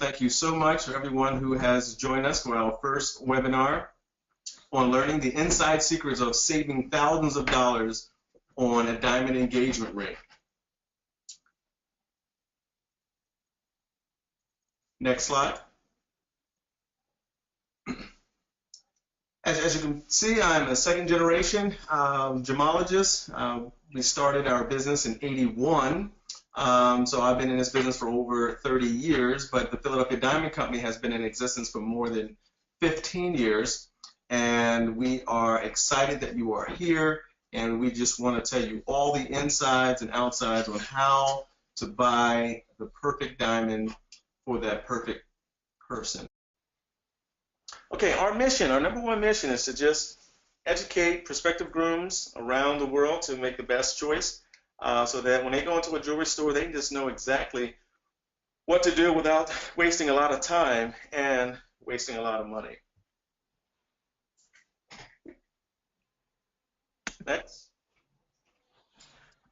Thank you so much for everyone who has joined us for our first webinar on learning the inside secrets of saving thousands of dollars on a diamond engagement ring. Next slide. As you can see, I'm a second generation gemologist. We started our business in '81. So I've been in this business for over 30 years, but the Philadelphia Diamond Company has been in existence for more than 15 years. And we are excited that you are here. And we just want to tell you all the insides and outsides on how to buy the perfect diamond for that perfect person. Okay, our mission, our number one mission is to just educate prospective grooms around the world to make the best choice so that when they go into a jewelry store, they just know exactly what to do without wasting a lot of time and wasting a lot of money. Next.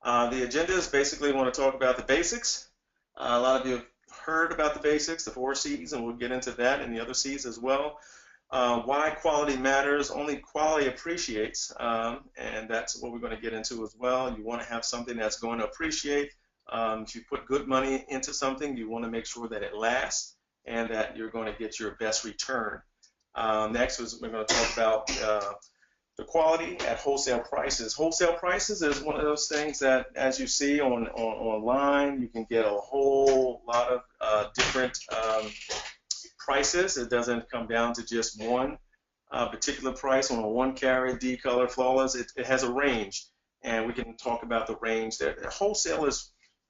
The agenda is basically want to talk about the basics. A lot of you have heard about the basics, the 4 C's, and we'll get into that and the other C's as well. Why quality matters, only quality appreciates, and that's what we're going to get into as well. You want to have something that's going to appreciate. If you put good money into something, you want to make sure that it lasts and that you're going to get your best return. Next is we're going to talk about the quality at wholesale prices. Wholesale prices is one of those things that, as you see online, you can get a whole lot of different prices. It doesn't come down to just one particular price on a 1 carat D color flawless. It has a range, and we can talk about the range there. Wholesale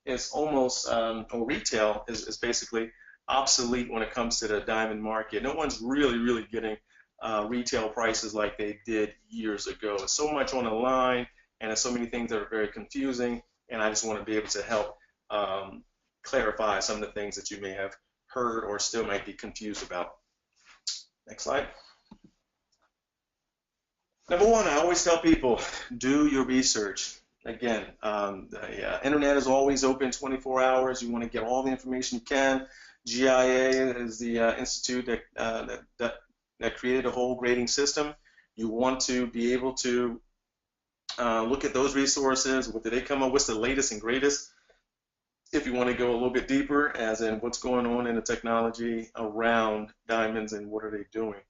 is almost, or retail is basically obsolete when it comes to the diamond market. No one's really getting retail prices like they did years ago. There's so much on the line, and there's so many things that are very confusing, and I just want to be able to help clarify some of the things that you may have heard or still might be confused about. Next slide. Number one, I always tell people, do your research. Again, the internet is always open 24 hours. You want to get all the information you can. GIA is the institute that created a whole grading system. You want to be able to look at those resources. What did they come up with? What's the latest and greatest? If you want to go a little bit deeper, as in what's going on in the technology around diamonds and what are they doing,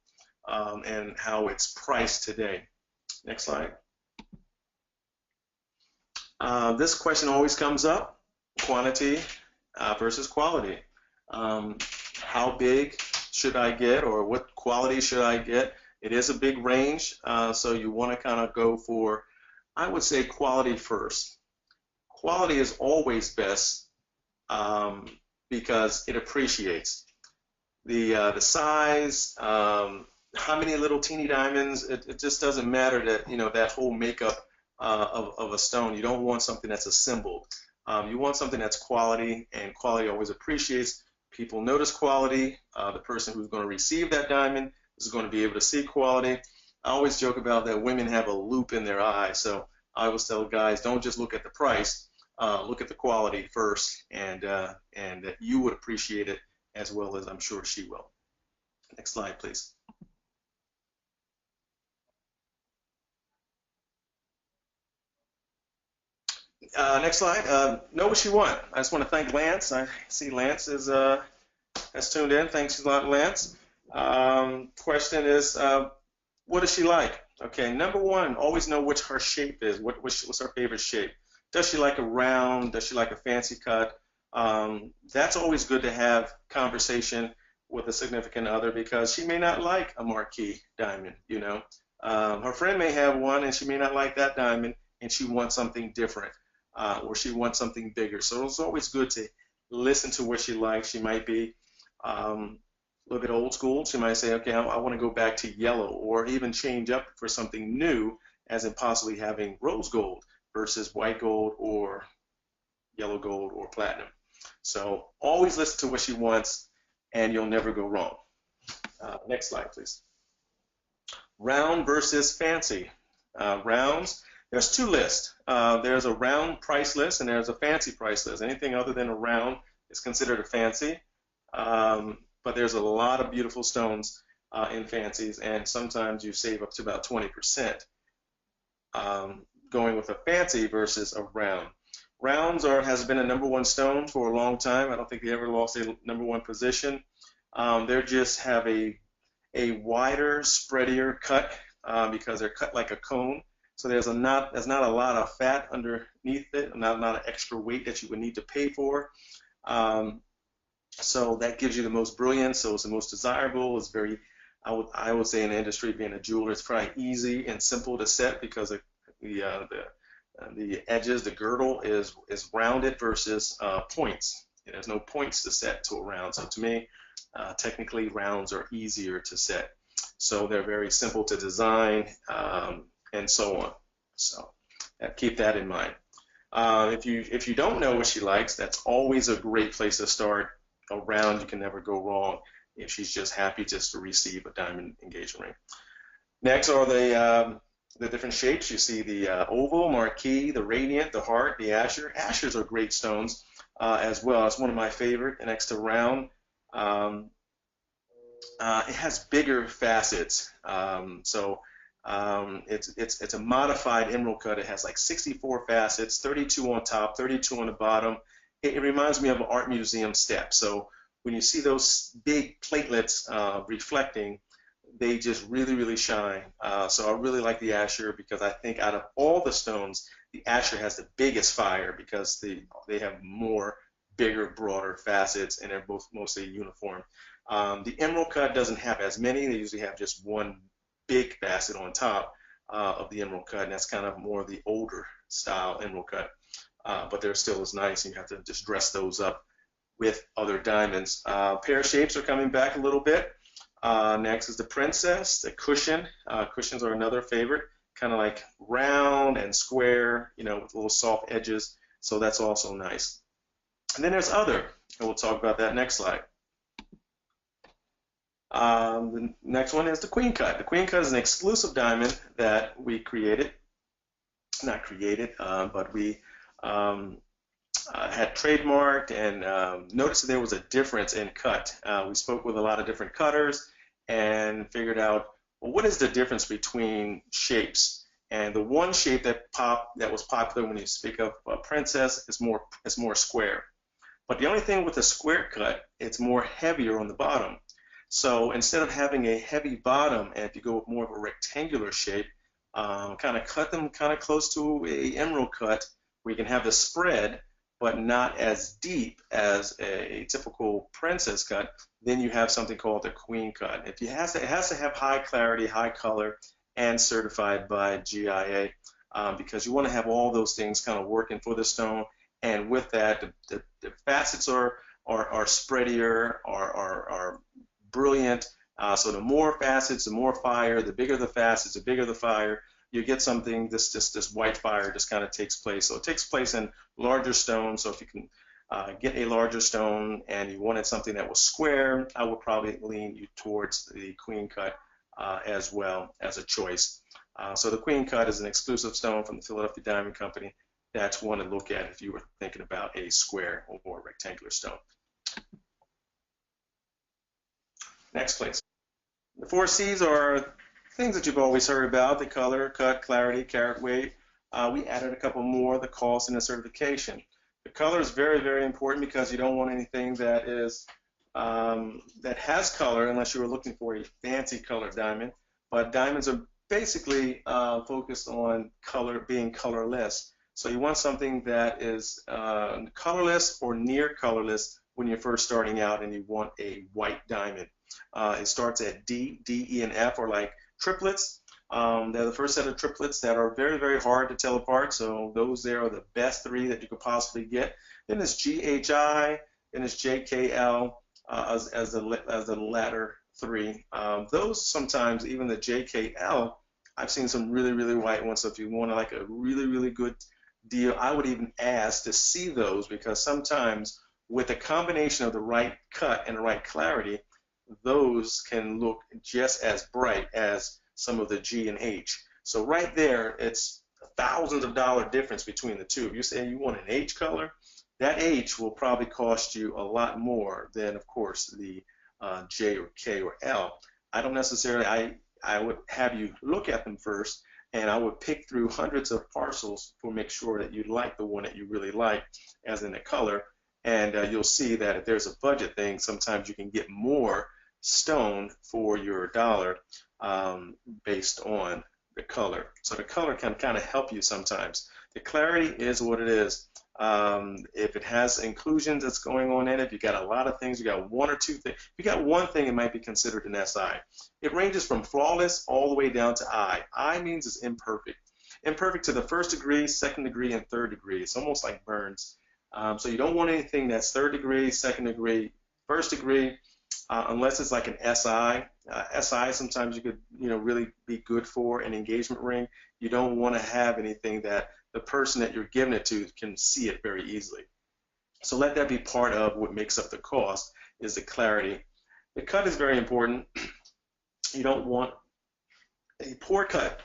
and how it's priced today. Next slide. This question always comes up, quantity versus quality. How big should I get, or what quality should I get? It is a big range, so you want to kind of go for, I would say, quality first. Quality is always best because it appreciates. The size, how many little teeny diamonds, it just doesn't matter that, you know, that whole makeup of a stone. You don't want something that's assembled. You want something that's quality, and quality always appreciates. People notice quality. The person who's going to receive that diamond is going to be able to see quality. I always joke about that women have a loop in their eye, so I always tell guys, don't just look at the price, look at the quality first, and that you would appreciate it as well as I'm sure she will. Next slide, please. Next slide. Know what you want. I just want to thank Lance. I see Lance has tuned in. Thanks a lot, Lance. Question is, what does she like? Okay, number one, always know what her shape is. What's her favorite shape? Does she like a round? Does she like a fancy cut? That's always good to have conversation with a significant other, because she may not like a marquee diamond. You know, her friend may have one and she may not like that diamond, and she wants something different. Or she wants something bigger. So it's always good to listen to what she likes. She might be a little bit old school. She might say, okay, I want to go back to yellow, or even change up for something new, as in possibly having rose gold versus white gold or yellow gold or platinum. So always listen to what she wants, and you'll never go wrong. Next slide, please. Round versus fancy. Rounds. There's two lists. There's a round price list and there's a fancy price list. Anything other than a round is considered a fancy. But there's a lot of beautiful stones in fancies, and sometimes you save up to about 20% going with a fancy versus a round. Rounds has been a #1 stone for a long time. I don't think they ever lost a #1 position. They just have a wider, spreadier cut because they're cut like a cone. So there's not a lot of fat underneath it, not a lot of extra weight that you would need to pay for. So that gives you the most brilliance. So it's the most desirable. It's very, I would say in the industry, being a jeweler, it's probably easy and simple to set because the edges, the girdle is rounded versus points. There's no points to set to a round. So to me, technically rounds are easier to set. So they're very simple to design and so on. So keep that in mind. If you don't know what she likes, that's always a great place to start. A round, you can never go wrong if she's just happy just to receive a diamond engagement ring. Next are the different shapes. You see the oval, marquee, the radiant, the heart, the azure. Azures are great stones as well. It's one of my favorite. Next to round, it has bigger facets. It's a modified emerald cut. It has like 64 facets, 32 on top, 32 on the bottom. It reminds me of an art museum step. So when you see those big platelets reflecting, they just really, really shine. So I really like the azure because I think out of all the stones, the azure has the biggest fire because they have more bigger, broader facets, and they're both mostly uniform. The emerald cut doesn't have as many. They usually have just one big facet on top of the emerald cut, and that's kind of more of the older style emerald cut. But they're still as nice, and you have to just dress those up with other diamonds. Pear shapes are coming back a little bit. Next is the princess, the cushion. Cushions are another favorite, kind of like round and square, with little soft edges. So that's also nice. And then there's other, and we'll talk about that next slide. The next one is the queen cut. The queen cut is an exclusive diamond that we created. Not created, but we had trademarked and noticed that there was a difference in cut. We spoke with a lot of different cutters and figured out, well, what is the difference between shapes? And the one shape that was popular when you speak of a princess is more square. But the only thing with a square cut, it's more heavier on the bottom. So instead of having a heavy bottom, and if you go with more of a rectangular shape, kind of cut them kind of close to a emerald cut, where you can have the spread, but not as deep as a typical princess cut, then you have something called the queen cut. It has to have high clarity, high color, and certified by GIA because you want to have all those things kind of working for the stone. And with that, the facets are spreadier, are brilliant. So the more facets, the more fire. The bigger the facets, the bigger the fire. You get something, this white fire just kind of takes place. So it takes place in larger stones. So if you can get a larger stone and you wanted something that was square, I would probably lean you towards the queen cut as well as a choice. So the queen cut is an exclusive stone from the Philadelphia Diamond Company. That's one to look at if you were thinking about a square or rectangular stone. Next, please. The 4 C's are things that you've always heard about: the color, cut, clarity, carat weight. We added a couple more: the cost and the certification. The color is very, very important because you don't want anything that is that has color unless you were looking for a fancy colored diamond. But diamonds are basically focused on color, being colorless. So you want something that is colorless or near colorless when you're first starting out, and you want a white diamond. It starts at D, E, and F are like triplets. They're the first set of triplets that are very, very hard to tell apart. So those there are the best 3 that you could possibly get. Then there's GHI, then there's JKL as the latter 3. Those sometimes, even the JKL, I've seen some really, really white ones. So if you want like a really, really good deal, I would even ask to see those, because sometimes with a combination of the right cut and the right clarity, those can look just as bright as some of the G and H. So right there, it's thousands of dollars difference between the two. If you say you want an H color, that H will probably cost you a lot more than, of course, the J or K or L. I don't necessarily, I would have you look at them first, and I would pick through hundreds of parcels to make sure that you like the one that you really like, as in the color. And you'll see that if there's a budget thing, sometimes you can get more stone for your dollar based on the color. So the color can kind of help you sometimes. The clarity is what it is. If it has inclusions that's going on in it, if you got a lot of things, you got one or two things. If you got one thing, it might be considered an SI. It ranges from flawless all the way down to I. I means it's imperfect. Imperfect to the first degree, second degree, and third degree. It's almost like burns. So you don't want anything that's third degree, second degree, first degree, unless it's like an SI. SI sometimes you could, really be good for an engagement ring. You don't want to have anything that the person that you're giving it to can see it very easily. So let that be part of what makes up the cost, is the clarity. The cut is very important. You don't want a poor cut,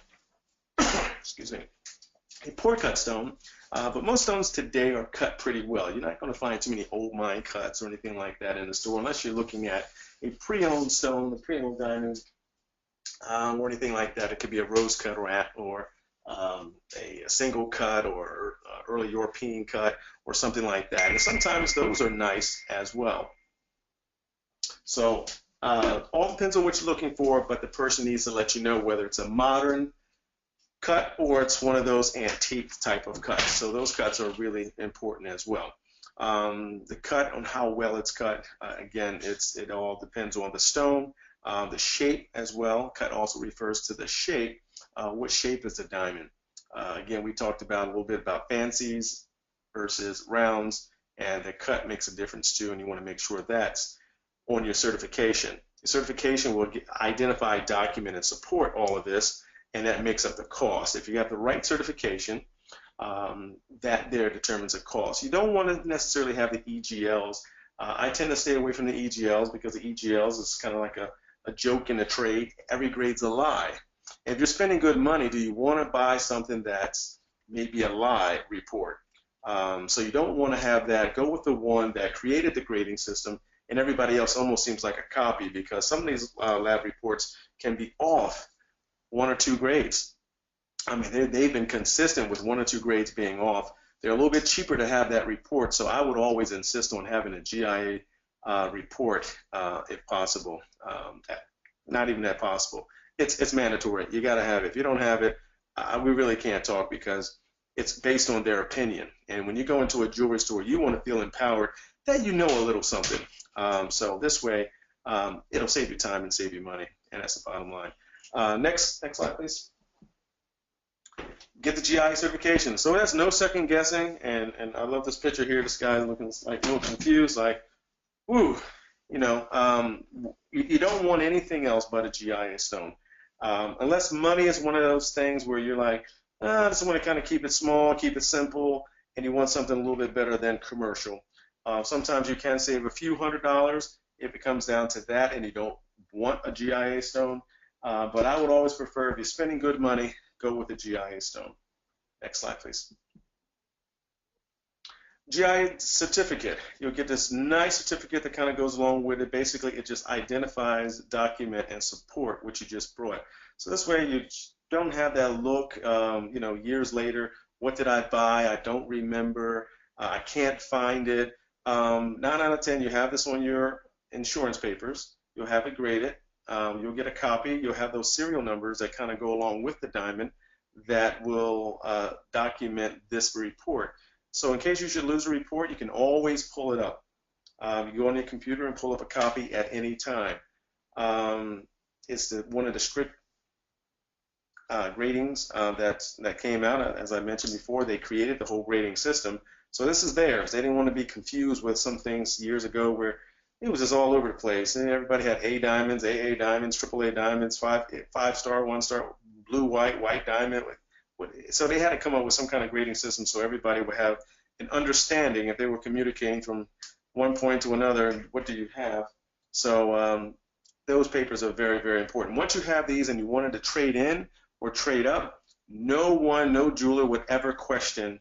excuse me, a poor cut stone, but most stones today are cut pretty well. You're not going to find too many old mine cuts or anything like that in the store unless you're looking at a pre-owned stone, a pre-owned diamond, or anything like that. It could be a rose cut or a single cut or early European cut or something like that. And sometimes those are nice as well. So all depends on what you're looking for, but the person needs to let you know whether it's a modern cut or it's one of those antique type of cuts. So those cuts are really important as well. The cut, on how well it's cut, again, it all depends on the stone, the shape as well. Cut also refers to the shape. What shape is the diamond? Again, we talked about a little bit about fancies versus rounds, and the cut makes a difference too, and you want to make sure that's on your certification. Your certification will identify, document, and support all of this, and that makes up the cost. If you have the right certification, that there determines the cost. You don't want to necessarily have the EGLs. I tend to stay away from the EGLs because the EGLs is kind of like a joke in the trade. Every grade's a lie. If you're spending good money, do you want to buy something that's maybe a lie report? So you don't want to have that. Go with the one that created the grading system, and everybody else almost seems like a copy, because some of these lab reports can be off 1 or 2 grades. I mean, they've been consistent with 1 or 2 grades being off. They're a little bit cheaper to have that report, so I would always insist on having a GIA report if possible. Not even that possible. It's mandatory. You got to have it. If you don't have it, we really can't talk, because it's based on their opinion. And when you go into a jewelry store, you want to feel empowered that you know a little something. So this way, it'll save you time and save you money, and that's the bottom line. Next slide, please. Get the GIA certification. So that's no second guessing, and I love this picture here. This guy looking like a little confused, like, woo, you don't want anything else but a GIA stone. Unless money is one of those things where you're like, I just want to kind of keep it small, keep it simple, and you want something a little bit better than commercial. Sometimes you can save a few $100s if it comes down to that and you don't want a GIA stone. But I would always prefer, if you're spending good money, go with the GIA stone. Next slide, please. GIA certificate. You'll get this nice certificate that kind of goes along with it. Basically, it just identifies, document, and support what you just brought. So this way you don't have that look, years later, what did I buy? I don't remember. I can't find it. 9 out of 10, you have this on your insurance papers. You'll have it graded. You'll get a copy. You'll have those serial numbers that kind of go along with the diamond that will document this report. So in case you should lose a report, you can always pull it up. You go on your computer and pull up a copy at any time. It's one of the strict gradings that came out. As I mentioned before, they created the whole grading system. So this is theirs. They didn't want to be confused with some things years ago where it was just all over the place, and everybody had A diamonds, AA diamonds, AAA diamonds, 5-star, 1-star, blue, white diamond. So they had to come up with some kind of grading system so everybody would have an understanding if they were communicating from one point to another. What do you have? So those papers are very, very important. Once you have these and you wanted to trade in or trade up, no jeweler would ever question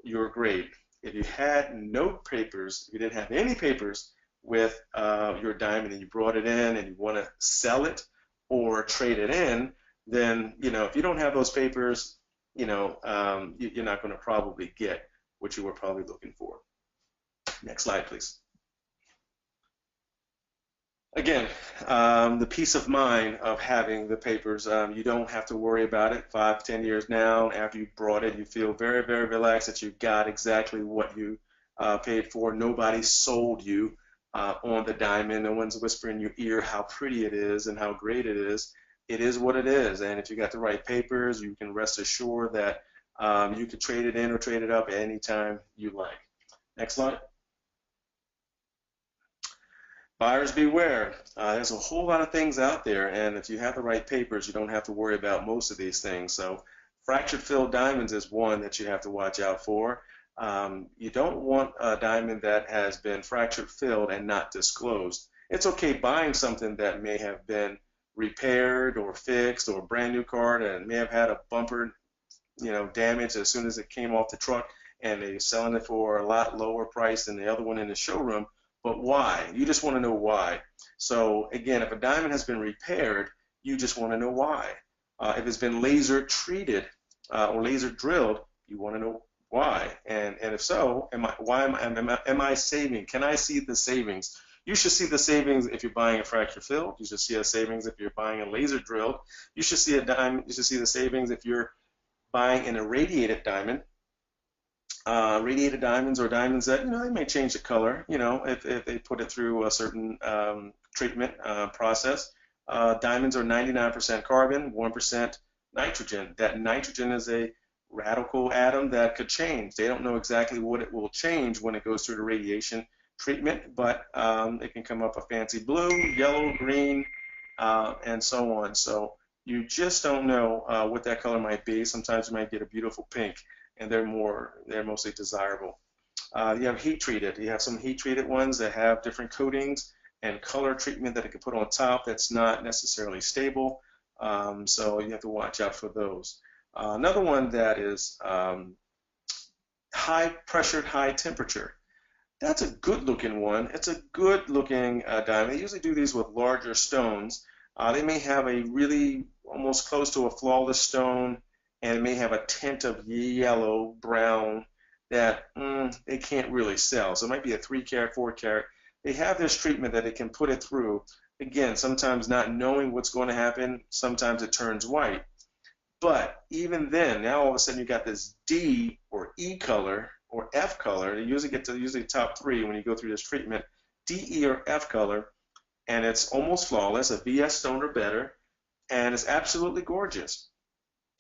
your grade. If you had no papers, if you didn't have any papers with your diamond and you brought it in and you want to sell it or trade it in, then, if you don't have those papers, you're not going to probably get what you were probably looking for. Next slide, please. Again, the peace of mind of having the papers, you don't have to worry about it 5, 10 years now. After you brought it, you feel very, very relaxed that you got exactly what you paid for. Nobody sold you on the diamond. No one's whispering in your ear how pretty it is and how great it is. It is what it is. And if you got the right papers, you can rest assured that you can trade it in or trade it up at any time you like. Next slide. Buyers beware. There's a whole lot of things out there, and if you have the right papers, you don't have to worry about most of these things. So fractured filled diamonds is one that you have to watch out for. You don't want a diamond that has been fractured filled and not disclosed. It's okay buying something that may have been repaired or fixed, or a brand new car and may have had a bumper damage as soon as it came off the truck, and they're selling it for a lot lower price than the other one in the showroom. But why? You just want to know why. So again, if a diamond has been repaired, you just want to know why. If it's been laser treated or laser drilled, you want to know why. And if so, am I saving? Can I see the savings? You should see the savings if you're buying a fracture filled. You should see a savings if you're buying a laser drilled. You should see You should see the savings if you're buying an irradiated diamond. Radiated diamonds, or diamonds that they may change the color, if they put it through a certain treatment process. Diamonds are 99% carbon, 1% nitrogen. That nitrogen is a radical atom that could change. They don't know exactly what it will change when it goes through the radiation treatment, but it can come up a fancy blue, yellow, green, and so on. So you just don't know what that color might be. Sometimes you might get a beautiful pink, and they're mostly desirable. You have heat treated. You have some heat treated ones that have different coatings and color treatment that it can put on top that's not necessarily stable. So you have to watch out for those. Another one that is high pressured, high temperature. That's a good looking one. It's a good looking diamond. They usually do these with larger stones. They may have a really almost close to a flawless stone, and it may have a tint of yellow, brown that they can't really sell. So it might be a 3 carat, 4 carat. They have this treatment that they can put it through. Again, sometimes not knowing what's going to happen, sometimes it turns white. But even then, now all of a sudden you got this D or E color or F color. You usually get to the top 3 when you go through this treatment. D, E, or F color, and it's almost flawless, a VS stone or better, and it's absolutely gorgeous.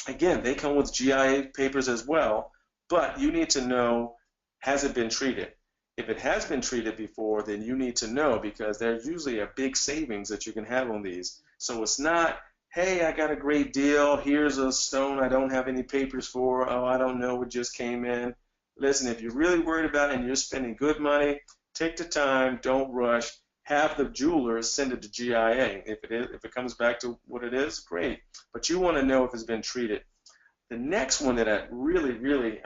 Again, they come with GIA papers as well, but you need to know, has it been treated? If it has been treated before, then you need to know, because there's usually a big savings that you can have on these. So it's not, hey, I got a great deal, here's a stone I don't have any papers for, oh, I don't know, it just came in. Listen, if you're really worried about it and you're spending good money, take the time, don't rush. Have the jeweler send it to GIA. If it comes back to what it is, great. But you want to know if it's been treated. The next one that I really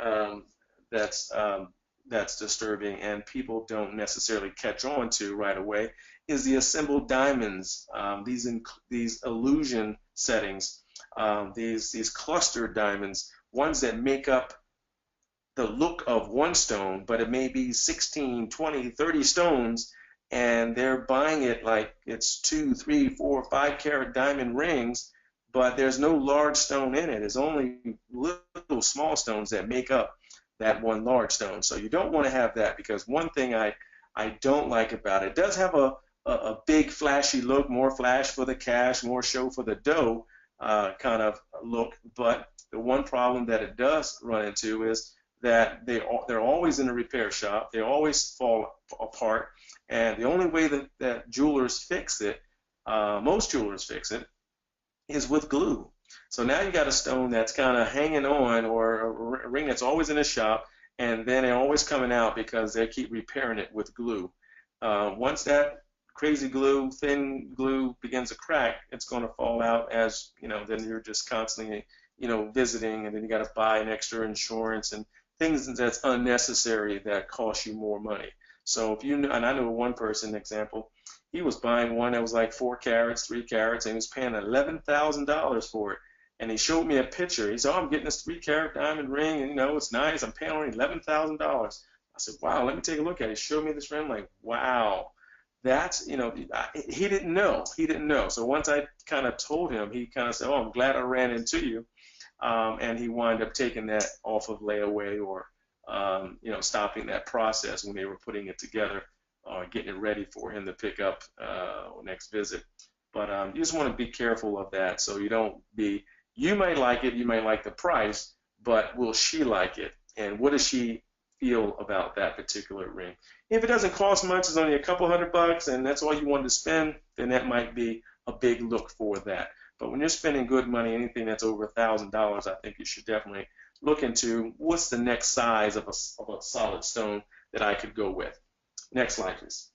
that's disturbing and people don't necessarily catch on to right away is the assembled diamonds. These illusion settings, these clustered diamonds, ones that make up the look of one stone, but it may be 16, 20, 30 stones, and they're buying it like it's 2, 3, 4, 5 carat diamond rings, but there's no large stone in it. It's only little small stones that make up that one large stone. So you don't want to have that, because one thing I don't like about it, does have a big flashy look, more flash for the cash, more show for the dough kind of look, but the one problem that it does run into is that they're always in a repair shop. They always fall apart. And the only way that jewelers fix it, most jewelers fix it, is with glue. So now you got a stone that's kind of hanging on, or a ring that's always in a shop, and then they're always coming out because they keep repairing it with glue. Once that crazy glue, thin glue begins to crack, it's going to fall out, as then you're just constantly visiting, and then you got to buy an extra insurance and things that's unnecessary that cost you more money. So if you, and I know one person, example, he was buying one that was like 4 carats, 3 carats, and he was paying $11,000 for it. And he showed me a picture. He said, "Oh, I'm getting this 3 carat diamond ring, and it's nice. I'm paying only $11,000." I said, "Wow, let me take a look at it." He showed me this ring. I'm like, wow, that's, he didn't know. He didn't know. So once I kind of told him, he kind of said, "Oh, I'm glad I ran into you." And he wound up taking that off of layaway, or stopping that process when they were putting it together, getting it ready for him to pick up next visit. But you just want to be careful of that, so you don't be. You may like it, you may like the price, but will she like it? And what does she feel about that particular ring? If it doesn't cost much, it's only a couple $100, and that's all you wanted to spend, then that might be a big look for that. But when you're spending good money, anything that's over $1,000, I think you should definitely look into what's the next size of a solid stone that I could go with. Next slide, please.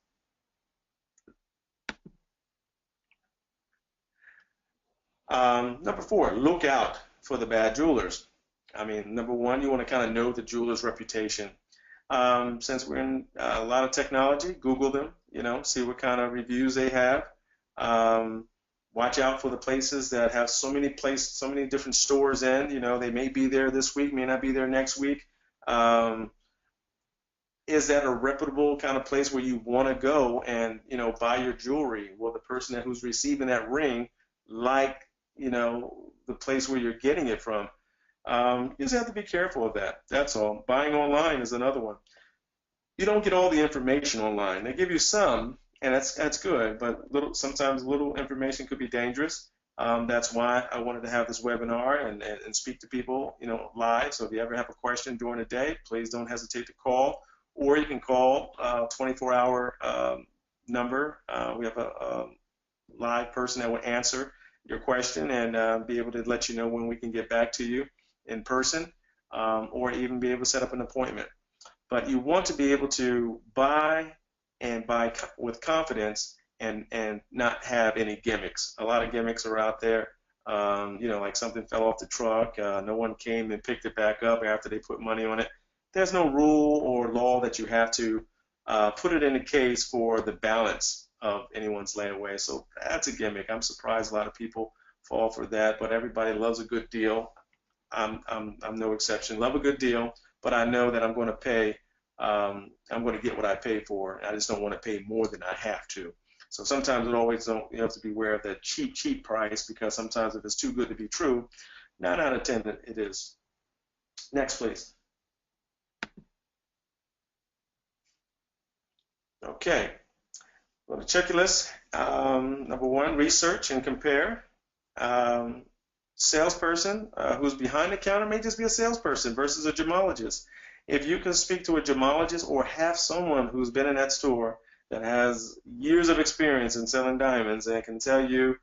Number 4, look out for the bad jewelers. I mean, number 1, you want to kind of know the jeweler's reputation. Since we're in a lot of technology, Google them, see what kind of reviews they have. Watch out for the places that have so many different stores in. They may be there this week, may not be there next week. Is that a reputable kind of place where you want to go and buy your jewelry? Will the person who's receiving that ring like the place where you're getting it from? You just have to be careful of that. That's all. Buying online is another one. You don't get all the information online. They give you some, and that's good, but sometimes little information could be dangerous. That's why I wanted to have this webinar and speak to people live. So if you ever have a question during the day, please don't hesitate to call, or you can call 24-hour number. We have a live person that will answer your question and be able to let you know when we can get back to you in person, or even be able to set up an appointment. But you want to be able to buy with confidence and not have any gimmicks. A lot of gimmicks are out there. Like something fell off the truck, no one came and picked it back up after they put money on it. There's no rule or law that you have to put it in a case for the balance of anyone's layaway. So that's a gimmick. I'm surprised a lot of people fall for that, but everybody loves a good deal. I'm no exception. Love a good deal, but I know that I'm going to pay. I'm going to get what I pay for. I just don't want to pay more than I have to. So sometimes you have to be aware of that cheap price, because sometimes if it's too good to be true, 9 out of 10 it is. Next, please. Okay. Well, the checklist. Number 1, research and compare. Salesperson who's behind the counter may just be a salesperson versus a gemologist. If you can speak to a gemologist or have someone who's been in that store that has years of experience in selling diamonds and can tell you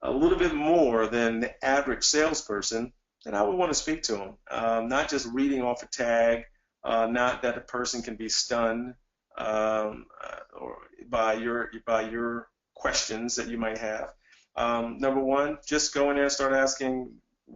a little bit more than the average salesperson, then I would want to speak to them. Not just reading off a tag, not that a person can be stunned or by your questions that you might have. Number 1, just go in there and start asking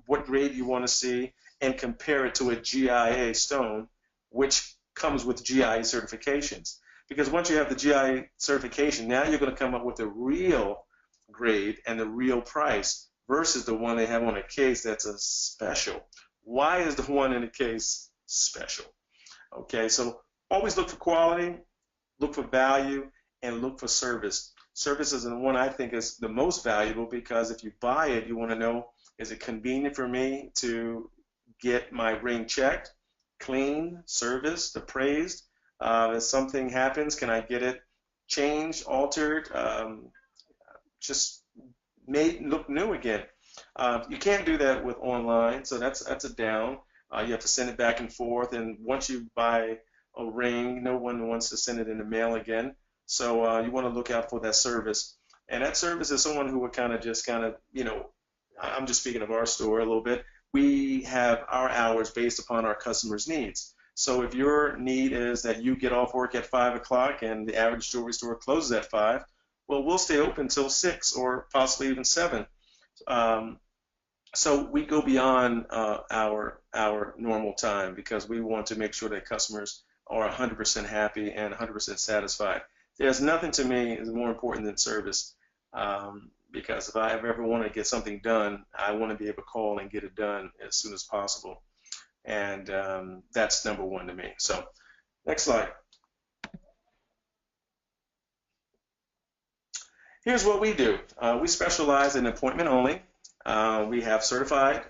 what grade you want to see and compare it to a GIA stone, which comes with GIA certifications. Because once you have the GIA certification, now you're going to come up with the real grade and the real price versus the one they have on a case that's a special. Why is the one in the case special? Okay, so always look for quality, look for value, and look for service. Service is the one I think is the most valuable, because if you buy it, you want to know, is it convenient for me to get my ring checked, clean, serviced, appraised? If something happens, can I get it changed, altered, just made look new again? You can't do that with online, so that's a down. You have to send it back and forth, and once you buy a ring, no one wants to send it in the mail again. So you want to look out for that service. And that service is someone who would kind of, I'm just speaking of our store a little bit. We have our hours based upon our customers' needs. So if your need is that you get off work at 5 o'clock and the average jewelry store closes at 5, well, we'll stay open until 6 or possibly even 7. So we go beyond our normal time because we want to make sure that customers are 100% happy and 100% satisfied. There's nothing to me is more important than service, because if I ever want to get something done, I want to be able to call and get it done as soon as possible, and that's number one to me. So next slide. Here's what we do. We specialize in appointment only. We have certified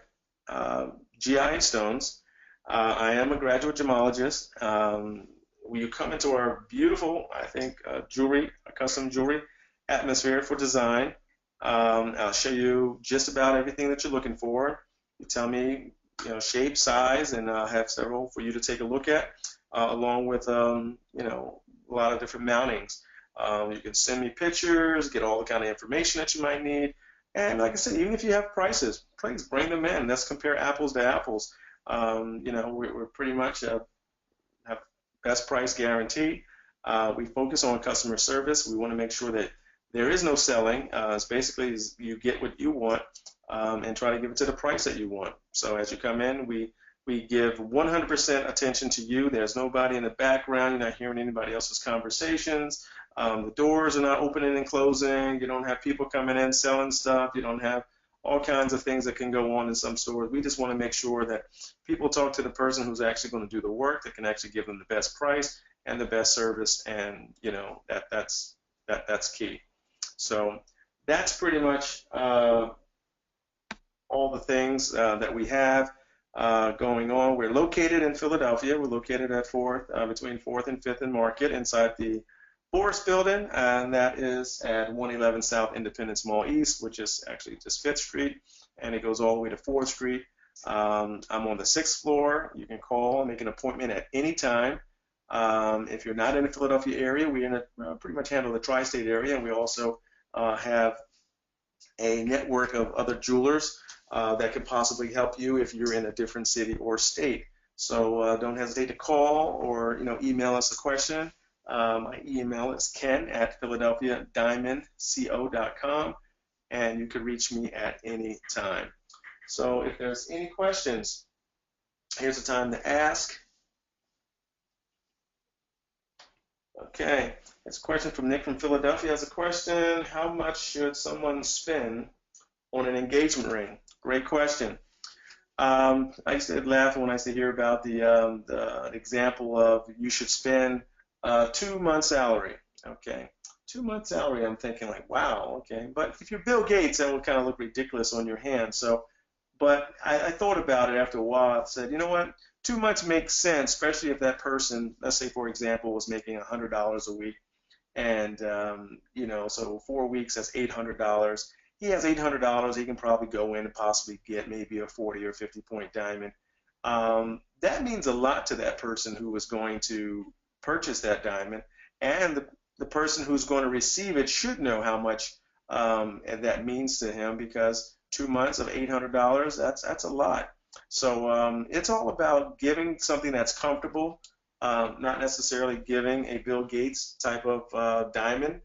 GI in stones. I am a graduate gemologist. When you come into our beautiful, I think, jewelry, custom jewelry atmosphere for design, I'll show you just about everything that you're looking for. You tell me, shape, size, and I'll have several for you to take a look at, along with, a lot of different mountings. You can send me pictures, get all the kind of information that you might need. And like I said, even if you have prices, please bring them in. Let's compare apples to apples. We're pretty much have best price guarantee. We focus on customer service. We want to make sure that there is no selling. It's basically you get what you want, and try to give it to the price that you want. So as you come in, we give 100% attention to you. There's nobody in the background. You're not hearing anybody else's conversations. The doors are not opening and closing. You don't have people coming in selling stuff. You don't have all kinds of things that can go on in some stores. We just want to make sure that people talk to the person who's actually going to do the work, that can actually give them the best price and the best service, and that's key. So that's pretty much all the things that we have going on. We're located in Philadelphia. We're located at between 4th and 5th and Market, inside the Forest Building, and that is at 111 South Independence Mall East, which is actually just 5th Street, and it goes all the way to 4th Street. I'm on the 6th floor. You can call and make an appointment at any time. If you're not in the Philadelphia area, we pretty much handle the tri-state area, and we also have a network of other jewelers that could possibly help you if you're in a different city or state. So don't hesitate to call or email us a question. My email is ken@philadelphiadiamondco.com, and you can reach me at any time. So if there's any questions, here's the time to ask. Okay, it's a question from Nick from Philadelphia. Has a question: how much should someone spend on an engagement ring? Great question. I used to laugh when I used to hear about the example of you should spend 2 months' salary. Okay, 2 months' salary. I'm thinking like, wow, okay. But if you're Bill Gates, that would kind of look ridiculous on your hand. So, but I thought about it after a while. I said, you know what? 2 months makes sense, especially if that person, let's say for example, was making $100 a week, and so 4 weeks, that's $800. He has $800. He can probably go in and possibly get maybe a 40 or 50 point diamond. That means a lot to that person who is going to purchase that diamond, and the person who's going to receive it should know how much and that means to him, because 2 months of $800, that's a lot. So it's all about giving something that's comfortable, not necessarily giving a Bill Gates type of diamond.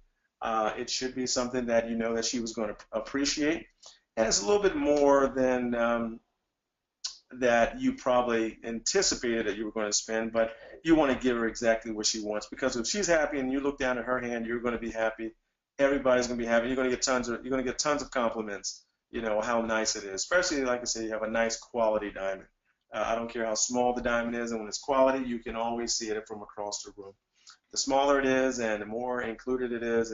It should be something that you know that she was going to appreciate, and it's a little bit more than that you probably anticipated that you were going to spend, but you want to give her exactly what she wants, because if she's happy and you look down at her hand, you're going to be happy. Everybody's going to be happy. You're going to get tons of compliments. How nice it is, especially like I say, you have a nice quality diamond. I don't care how small the diamond is, and when it's quality, you can always see it from across the room. The smaller it is and the more included it is,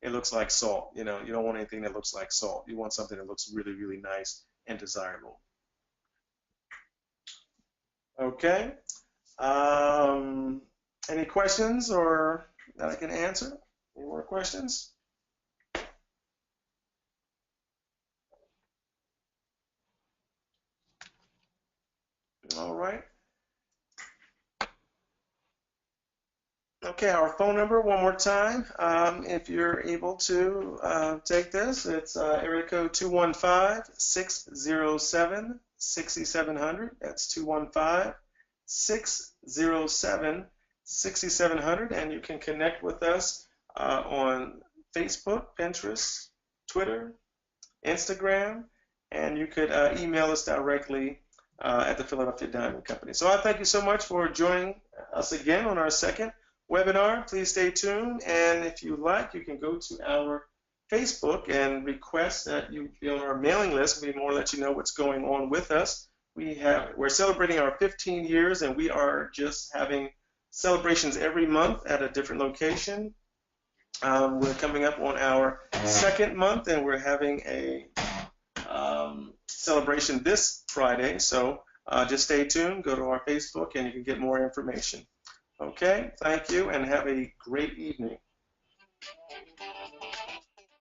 it looks like salt. You don't want anything that looks like salt. You want something that looks really, really nice and desirable. Okay. Any questions or that I can answer? Any more questions? All right. Okay, our phone number one more time. If you're able to take this, it's area code 215-607-6700. That's 215-607-6700, and you can connect with us on Facebook, Pinterest, Twitter, Instagram, and you could email us directly at the Philadelphia Diamond Company. So I thank you so much for joining us again on our second webinar. Please stay tuned, and if you like, you can go to our Facebook and request that you be on our mailing list. We more let you know what's going on with us. We're celebrating our 15 years, and we are just having celebrations every month at a different location. We're coming up on our second month, and we're having a celebration this Friday. So just stay tuned, go to our Facebook, and you can get more information. Okay, thank you, and have a great evening.